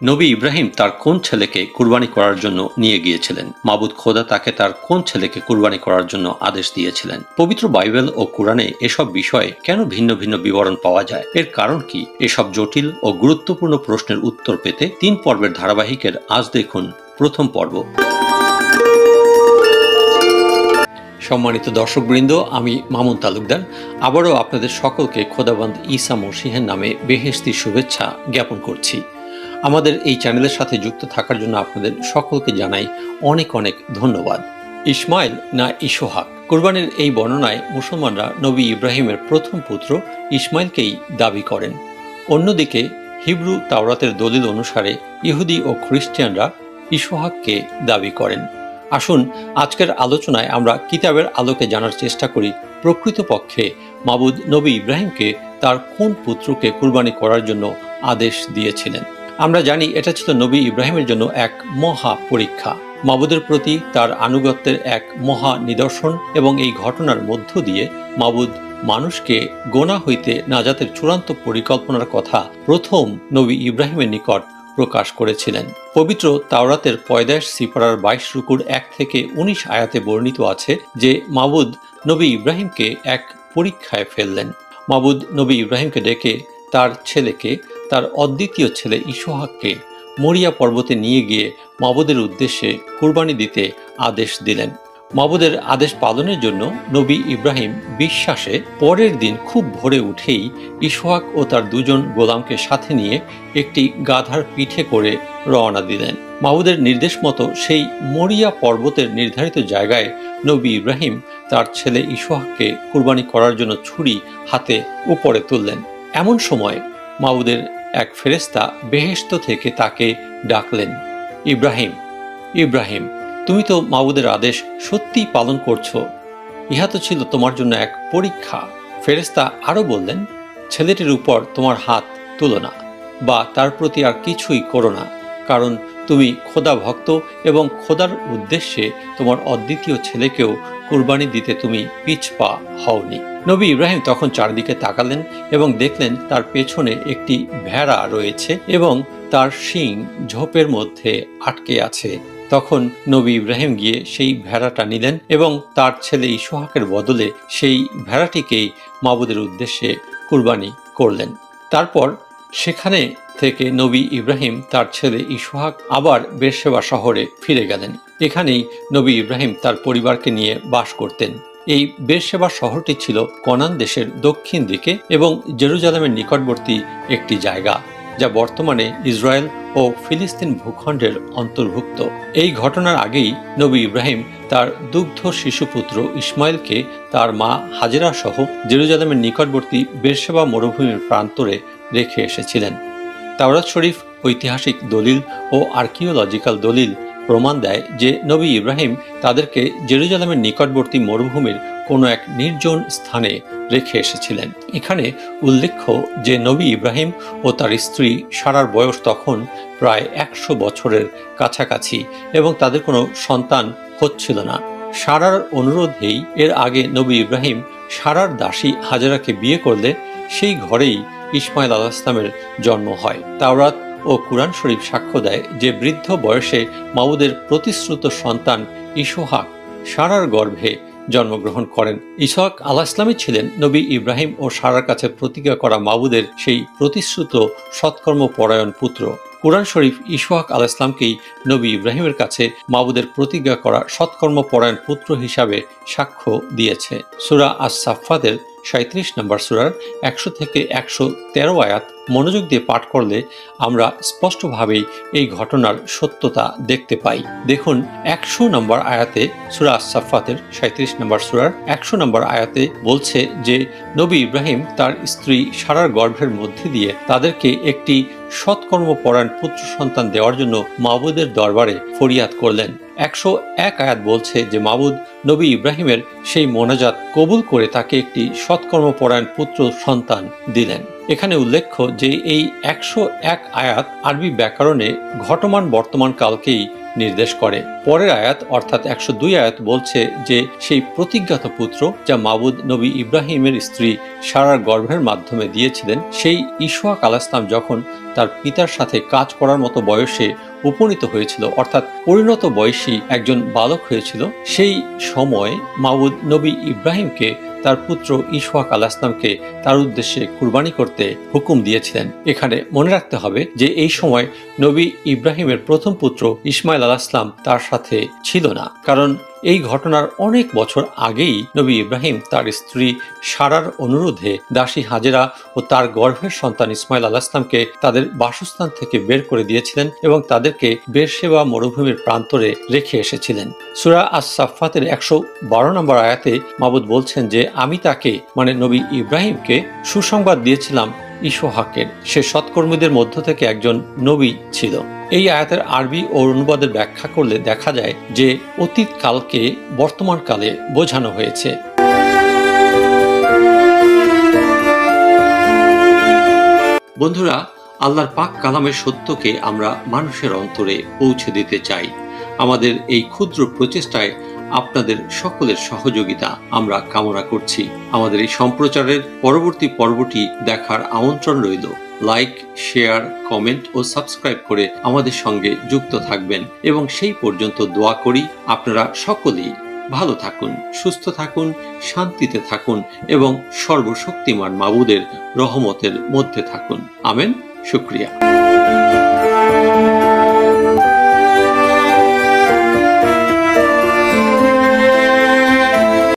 নবী ইব্রাহিম তার কোন ছেলেকে কুরবানি করার জন্য নিয়ে গিয়েছিলেন? মাবুদ খোদা তাকে তার কোন ছেলেকে কুরবানি করার জন্য আদেশ দিয়েছিলেন? পবিত্র বাইবেল ও কোরআনে এসব বিষয়ে কেন ভিন্ন ভিন্ন বিবরণ পাওয়া যায়? এর কারণ কি? এসব জটিল ও গুরুত্বপূর্ণ প্রশ্নের উত্তর পেতে 3 পর্বের ধারাবাহিকের আজ দেখুন প্রথম পর্ব। সম্মানিত দর্শকবৃন্দ, আমি মামুন তালুকদার আবারও আপনাদের সকলকে খোদাবন্দ ঈসা মসীহের নামে বেহেশতি শুভেচ্ছা জ্ঞাপন করছি। আমাদের এই চ্যানেলের সাথে যুক্ত থাকার জন্য আপনাদের সকলকে জানাই অনেক অনেক ধন্যবাদ। ইসমাইল না ইসহাক, কুরবানির এই বর্ণনায় মুসলমানরা নবী ইব্রাহিমের প্রথম পুত্র ইসমাইলকেই দাবি করেন। অন্যদিকে হিব্রু তাওরাতের দলিল অনুসারে ইহুদি ও খ্রিস্টানরা ইসহাককে দাবি করেন। আসুন আজকের আলোচনায় আমরা কিতাবের আলোকে জানার চেষ্টা করি প্রকৃতপক্ষে মাবুদ নবী ইব্রাহিমকে তার কোন পুত্রকে কুরবানি করার জন্য আদেশ দিয়েছিলেন। আমরা জানি এটা ছিল নবী ইব্রাহিমের জন্য এক মহা পরীক্ষা, মাবুদের প্রতি তার আনুগত্যের এক মহা নিদর্শন, এবং এই ঘটনার মধ্য দিয়ে মাবুদ মানুষকে গোনা হইতে নাজাতের চূড়ান্ত পরিকল্পনার কথা প্রথম নবী ইব্রাহিমের নিকট প্রকাশ করেছিলেন। পবিত্র তাওরাতের পয়দাশ সিপারার 22 রুকুর 1 থেকে 19 আয়াতে বর্ণিত আছে যে মাবুদ নবী ইব্রাহিমকে এক পরীক্ষায় ফেললেন। মাবুদ নবী ইব্রাহিমকে ডেকে তার ছেলেকে, তার অদ্বিতীয় ছেলে ইসহাককে মরিয়া পর্বতে নিয়ে গিয়ে মাবুদের উদ্দেশ্যে কুরবানি দিতে আদেশ দিলেন। মাবুদের আদেশ পালনের জন্য নবী ইব্রাহিম বিশ্বাসে পরের দিন খুব ভোরে উঠেই ইসহাক ও তার 2 জন গোলামকে সাথে নিয়ে একটি গাধার পিঠে করে রওনা দিলেন। মাবুদের নির্দেশ মতো সেই মরিয়া পর্বতের নির্ধারিত জায়গায় নবী ইব্রাহিম তার ছেলে ইসহাককে কুরবানি করার জন্য ছুরি হাতে উপরে তুললেন। এমন সময় মাবুদের এক ফেরেশতা বেহেশত থেকে তাকে ডাকলেন, ইব্রাহিম, ইব্রাহিম, তুমি তো মাবুদের আদেশ সত্যিই পালন করছো। ইহা তো ছিল তোমার জন্য এক পরীক্ষা। ফেরেশতা আরো বললেন, ছেলেটির উপর তোমার হাত তুলো না বা তার প্রতি আর কিছুই করো না, কারণ তুমি খোদা ভক্ত এবং খোদার উদ্দেশ্যে তোমার অদ্বিতীয় ছেলেকেও কুরবানি দিতে তুমি পিছপা হওনি। নবী ইব্রাহিম তখন চারদিকে তাকালেন এবং দেখলেন তার পেছনে একটি ভেড়া রয়েছে এবং তার শিং ঝোপের মধ্যে আটকে আছে। তখন নবী ইব্রাহিম গিয়ে সেই ভেড়াটা নিলেন এবং তার ছেলে ইসহাকের বদলে সেই ভেড়াটিকেই মাবুদের উদ্দেশ্যে কুরবানি করলেন। তারপর সেখানে থেকে নবী ইব্রাহিম তার ছেলে ইসহাক আবার বেরশেবা শহরে ফিরে গেলেন। এখানেই নবী ইব্রাহিম তার পরিবারকে নিয়ে বাস করতেন। এই বেরশেবা শহরটি ছিল কনান দেশের দক্ষিণ দিকে এবং জেরুজালেমের নিকটবর্তী একটি জায়গা, যা বর্তমানে ইসরায়েল ও ফিলিস্তিন ভূখণ্ডের অন্তর্ভুক্ত। এই ঘটনার আগেই নবী ইব্রাহিম তার দুগ্ধ শিশুপুত্র ইসমাইলকে তার মা হাজেরা সহ জেরুজালেমের নিকটবর্তী বেরশেবা মরুভূমির প্রান্তরে রেখে এসেছিলেন। তাওরাত শরীফ ঐতিহাসিক দলিল ও আর্কিওলজিক্যাল দলিল প্রমাণ দেয় যে নবী ইব্রাহিম তাদেরকে জেরুজালেমের নিকটবর্তী মরুভূমির কোনো এক নির্জন স্থানে রেখে এসেছিলেন। এখানে উল্লেখ্য যে নবী ইব্রাহিম ও তার স্ত্রী সারার বয়স তখন প্রায় 100 বছরের কাছাকাছি এবং তাদের কোনো সন্তান হচ্ছিল না। সারার অনুরোধেই এর আগে নবী ইব্রাহিম সারার দাসী হাজেরাকে বিয়ে করলে সেই ঘরেই ইসমাইল আলাইহিস সালামের জন্ম হয়। তাওরাত ও কুরআন শরীফ সাক্ষ্য দেয় যে বৃদ্ধ বয়সে মাবুদের প্রতিশ্রুত সন্তান ইসহাক সারার গর্ভে জন্মগ্রহণ করেন। ইসহাক আলাইহিস সালামই ছিলেন নবী ইব্রাহিম ও সারার কাছে প্রতিজ্ঞা করা মাবুদের সেই প্রতিশ্রুত সৎকর্মপরায়ণ পুত্র। কুরআন শরীফ ইসহাক আলাইহিস সালামকেই নবী ইব্রাহিমের কাছে মাবুদের প্রতিজ্ঞা করা সৎকর্মপরায়ণ পুত্র হিসাবে সাক্ষ্য দিয়েছে। সূরা আস-সাফফাতের 37 নম্বর সূরার 100 থেকে 113 আয়াত মনোযোগ দিয়ে পাঠ করলে আমরা স্পষ্টভাবেই এই ঘটনার সত্যতা দেখতে পাই। দেখুন 100 নম্বর আয়াতে, সূরা আস-সাফফাতের 37 নম্বর সূরার 100 নম্বর আয়াতে বলছে যে নবী ইব্রাহিম তার স্ত্রী সারার গর্ভের মধ্যে দিয়ে তাদেরকে একটি সৎকর্মপরায়ণ পুত্র সন্তান দেওয়ার জন্য মাবুদের দরবারে ফরিয়াদ করলেন। 101 আয়াত বলছে যে মাবুদ নবী ইব্রাহিমের সেই মোনাজাত কবুল করে তাকে একটি সৎকর্মপরায়ণ পুত্র সন্তান দিলেন। এখানে উল্লেখ্য যে এই 101 আয়াত আরবি ব্যাকরণে ঘটমান বর্তমান কালকেই নির্দেশ করে। পরের আয়াত অর্থাৎ 102 আয়াত বলছে যে সেই প্রতিজ্ঞাত পুত্র যা মাবুদ নবী ইব্রাহিমের স্ত্রী সারার গর্ভের মাধ্যমে দিয়েছিলেন, সেই ইসহাক আলাইহিস সালাম যখন তার পিতার সাথে কাজ করার মতো বয়সে উপনীত হয়েছিল, অর্থাৎ পরিণত বয়সী একজন বালক হয়েছিল, সেই সময় মাবুদ নবী ইব্রাহিমকে তার পুত্র ইসহাক আলাইহিস সালামকে তার উদ্দেশ্যে কুরবানি করতে হুকুম দিয়েছিলেন। এখানে মনে রাখতে হবে যে এই সময় নবী ইব্রাহিমের প্রথম পুত্র ইসমাইল আলাইহিস সালাম তার সাথে ছিল না, কারণ এই ঘটনার অনেক বছর আগেই নবী ইব্রাহিম তার স্ত্রী সারার অনুরোধে দাসী হাজেরা ও তার গর্ভের সন্তান ইসমাইল আলাইহিস সালামকে তাদের বাসস্থান থেকে বের করে দিয়েছিলেন এবং তাদেরকে বেরশেবা মরুভূমির প্রান্তরে রেখে এসেছিলেন। সূরা আস-সাফফাতের 112 নম্বর আয়াতে মাবুদ বলছেন যে আমি তাকে মানে নবী ইব্রাহিমকে সুসংবাদ দিয়েছিলাম ইসহাকের, সে সৎকর্মীদের মধ্য থেকে একজন নবী ছিল। এই আয়াতের আরবি ও অনুবাদের ব্যাখ্যা করলে দেখা যায় যে অতীত কালকে বর্তমান কালে বোঝানো হয়েছে। বন্ধুরা, আল্লাহর পাক কালামের সত্যকে আমরা মানুষের অন্তরে পৌঁছে দিতে চাই। আমাদের এই ক্ষুদ্র প্রচেষ্টায় আপনাদের সকলের সহযোগিতা আমরা কামনা করছি। আমাদের এই সম্প্রচারের পরবর্তী পর্বটি দেখার আমন্ত্রণ রইল। লাইক, শেয়ার, কমেন্ট ও সাবস্ক্রাইব করে আমাদের সঙ্গে যুক্ত থাকবেন এবং সেই পর্যন্ত দোয়া করি আপনারা সকলেই ভালো থাকুন, সুস্থ থাকুন, শান্তিতে থাকুন এবং সর্বশক্তিমান মাবুদের রহমতের মধ্যে থাকুন। আমেন। শুকরিয়া।